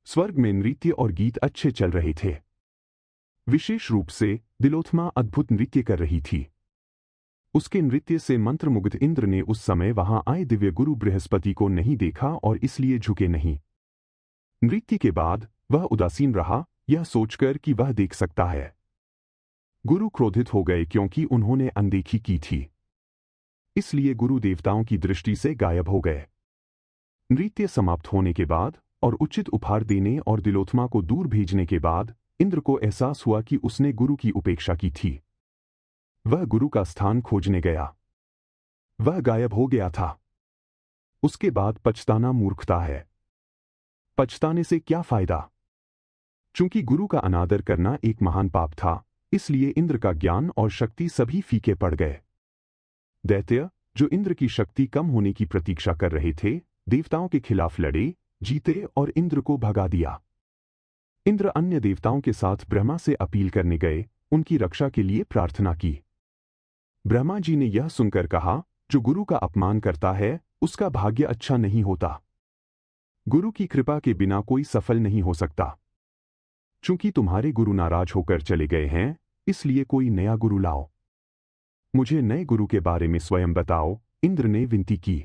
स्वर्ग में नृत्य और गीत अच्छे चल रहे थे। विशेष रूप से तिलोत्तमा अद्भुत नृत्य कर रही थी। उसके नृत्य से मंत्रमुग्ध इंद्र ने उस समय वहां आए दिव्य गुरु बृहस्पति को नहीं देखा और इसलिए झुके नहीं। नृत्य के बाद वह उदासीन रहा, यह सोचकर कि वह देख सकता है। गुरु क्रोधित हो गए क्योंकि उन्होंने अनदेखी की थी। इसलिए गुरु देवताओं की दृष्टि से गायब हो गए। नृत्य समाप्त होने के बाद और उचित उपहार देने और तिलोत्तमा को दूर भेजने के बाद इंद्र को एहसास हुआ कि उसने गुरु की उपेक्षा की थी। वह गुरु का स्थान खोजने गया। वह गायब हो गया था। उसके बाद पछताना मूर्खता है। पछताने से क्या फायदा? चूंकि गुरु का अनादर करना एक महान पाप था, इसलिए इंद्र का ज्ञान और शक्ति सभी फीके पड़ गए। दैत्य, जो इंद्र की शक्ति कम होने की प्रतीक्षा कर रहे थे, देवताओं के खिलाफ लड़े, जीते और इंद्र को भगा दिया। इंद्र अन्य देवताओं के साथ ब्रह्मा से अपील करने गए, उनकी रक्षा के लिए प्रार्थना की। ब्रह्मा जी ने यह सुनकर कहा, जो गुरु का अपमान करता है, उसका भाग्य अच्छा नहीं होता। गुरु की कृपा के बिना कोई सफल नहीं हो सकता। चूंकि तुम्हारे गुरु नाराज होकर चले गए हैं, इसलिए कोई नया गुरु लाओ। मुझे नए गुरु के बारे में स्वयं बताओ, इंद्र ने विनती की।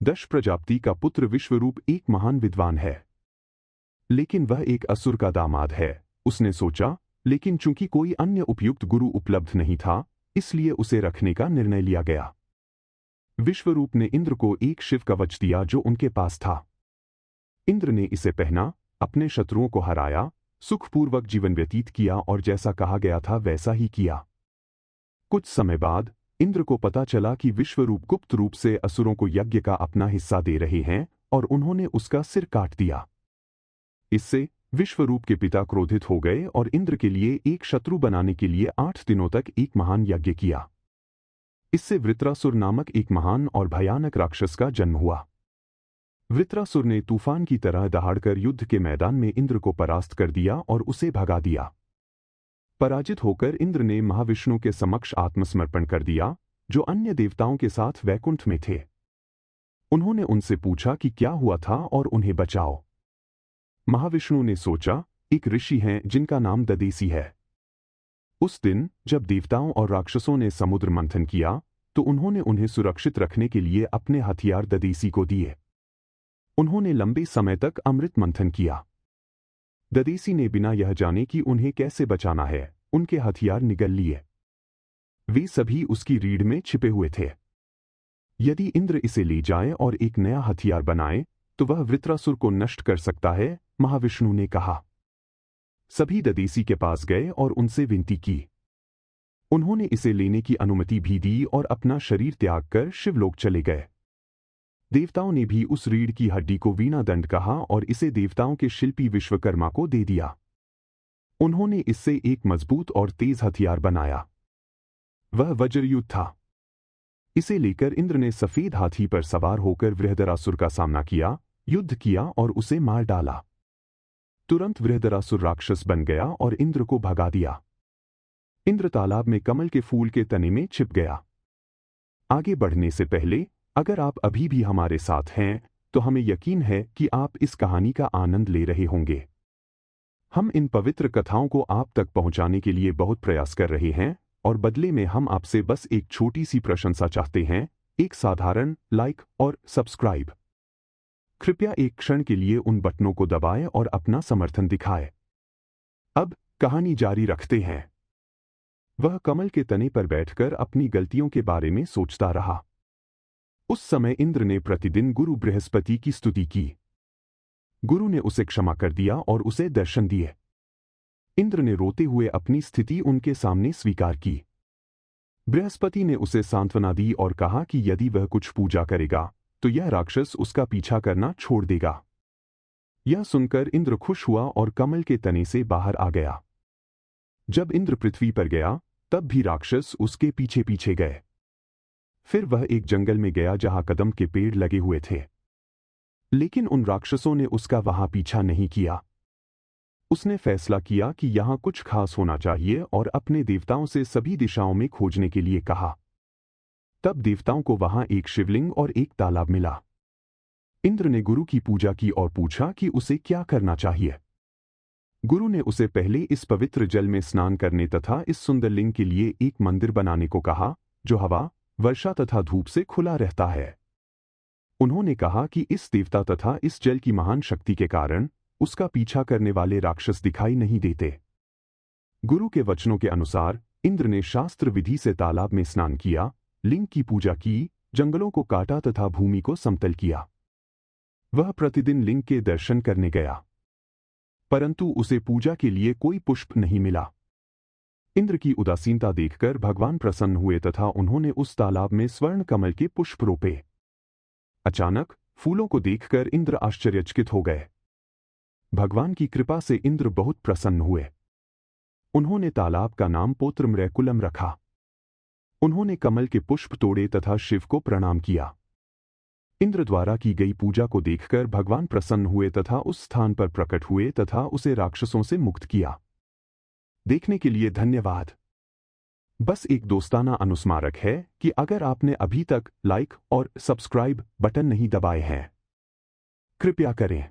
दक्ष प्रजापति का पुत्र विश्वरूप एक महान विद्वान है, लेकिन वह एक असुर का दामाद है। उसने सोचा, लेकिन चूंकि कोई अन्य उपयुक्त गुरु उपलब्ध नहीं था, इसलिए उसे रखने का निर्णय लिया गया। विश्वरूप ने इंद्र को एक शिव कवच दिया जो उनके पास था। इंद्र ने इसे पहना, अपने शत्रुओं को हराया, सुखपूर्वक जीवन व्यतीत किया और जैसा कहा गया था वैसा ही किया। कुछ समय बाद इंद्र को पता चला कि विश्वरूप गुप्त रूप से असुरों को यज्ञ का अपना हिस्सा दे रहे हैं और उन्होंने उसका सिर काट दिया। इससे विश्वरूप के पिता क्रोधित हो गए और इंद्र के लिए एक शत्रु बनाने के लिए 8 दिनों तक एक महान यज्ञ किया। इससे वृत्रासुर नामक एक महान और भयानक राक्षस का जन्म हुआ। वृत्रासुर ने तूफान की तरह दहाड़कर युद्ध के मैदान में इंद्र को परास्त कर दिया और उसे भगा दिया। पराजित होकर इंद्र ने महाविष्णु के समक्ष आत्मसमर्पण कर दिया, जो अन्य देवताओं के साथ वैकुंठ में थे। उन्होंने उनसे पूछा कि क्या हुआ था और उन्हें बचाओ। महाविष्णु ने सोचा, एक ऋषि हैं जिनका नाम ददेसी है। उस दिन जब देवताओं और राक्षसों ने समुद्र मंथन किया, तो उन्होंने उन्हें सुरक्षित रखने के लिए अपने हथियार ददेसी को दिए। उन्होंने लंबे समय तक अमृत मंथन किया। ददेसी ने बिना यह जाने कि उन्हें कैसे बचाना है, उनके हथियार निगल लिए। वे सभी उसकी रीढ़ में छिपे हुए थे। यदि इंद्र इसे ले जाए और एक नया हथियार बनाए, तो वह वृत्रासुर को नष्ट कर सकता है, महाविष्णु ने कहा। सभी ददेसी के पास गए और उनसे विनती की। उन्होंने इसे लेने की अनुमति भी दी और अपना शरीर त्याग कर शिवलोक चले गए। देवताओं ने भी उस रीढ़ की हड्डी को वीणा दंड कहा और इसे देवताओं के शिल्पी विश्वकर्मा को दे दिया। उन्होंने इससे एक मजबूत और तेज हथियार बनाया। वह वज्रयुद्ध था। इसे लेकर इंद्र ने सफेद हाथी पर सवार होकर बृहदरासुर का सामना किया, युद्ध किया और उसे मार डाला। तुरंत बृहदरासुर राक्षस बन गया और इंद्र को भगा दिया। इंद्र तालाब में कमल के फूल के तने में छिप गया। आगे बढ़ने से पहले, अगर आप अभी भी हमारे साथ हैं, तो हमें यकीन है कि आप इस कहानी का आनंद ले रहे होंगे। हम इन पवित्र कथाओं को आप तक पहुंचाने के लिए बहुत प्रयास कर रहे हैं और बदले में हम आपसे बस एक छोटी सी प्रशंसा चाहते हैं, एक साधारण लाइक और सब्सक्राइब। कृपया एक क्षण के लिए उन बटनों को दबाएं और अपना समर्थन दिखाएं। अब कहानी जारी रखते हैं। वह कमल के तने पर बैठकर अपनी गलतियों के बारे में सोचता रहा। उस समय इंद्र ने प्रतिदिन गुरु बृहस्पति की स्तुति की। गुरु ने उसे क्षमा कर दिया और उसे दर्शन दिए। इंद्र ने रोते हुए अपनी स्थिति उनके सामने स्वीकार की। बृहस्पति ने उसे सांत्वना दी और कहा कि यदि वह कुछ पूजा करेगा, तो यह राक्षस उसका पीछा करना छोड़ देगा। यह सुनकर इंद्र खुश हुआ और कमल के तने से बाहर आ गया। जब इंद्र पृथ्वी पर गया, तब भी राक्षस उसके पीछे पीछे गए। फिर वह एक जंगल में गया जहां कदम के पेड़ लगे हुए थे, लेकिन उन राक्षसों ने उसका वहां पीछा नहीं किया। उसने फैसला किया कि यहां कुछ खास होना चाहिए और अपने देवताओं से सभी दिशाओं में खोजने के लिए कहा। तब देवताओं को वहां एक शिवलिंग और एक तालाब मिला। इंद्र ने गुरु की पूजा की और पूछा कि उसे क्या करना चाहिए। गुरु ने उसे पहले इस पवित्र जल में स्नान करने तथा इस सुंदर लिंग के लिए एक मंदिर बनाने को कहा, जो हवा, वर्षा तथा धूप से खुला रहता है। उन्होंने कहा कि इस देवता तथा इस जल की महान शक्ति के कारण उसका पीछा करने वाले राक्षस दिखाई नहीं देते। गुरु के वचनों के अनुसार इंद्र ने शास्त्र विधि से तालाब में स्नान किया, लिंग की पूजा की, जंगलों को काटा तथा भूमि को समतल किया। वह प्रतिदिन लिंग के दर्शन करने गया, परंतु उसे पूजा के लिए कोई पुष्प नहीं मिला। इंद्र की उदासीनता देखकर भगवान प्रसन्न हुए तथा उन्होंने उस तालाब में स्वर्ण कमल के पुष्प रोपे। अचानक फूलों को देखकर इंद्र आश्चर्यचकित हो गए। भगवान की कृपा से इंद्र बहुत प्रसन्न हुए। उन्होंने तालाब का नाम पोत्रमृकुलम रखा। उन्होंने कमल के पुष्प तोड़े तथा शिव को प्रणाम किया। इंद्र द्वारा की गई पूजा को देखकर भगवान प्रसन्न हुए तथा उस स्थान पर प्रकट हुए तथा उसे राक्षसों से मुक्त किया। देखने के लिए धन्यवाद। बस एक दोस्ताना अनुस्मारक है कि अगर आपने अभी तक लाइक और सब्सक्राइब बटन नहीं दबाए हैं, कृपया करें।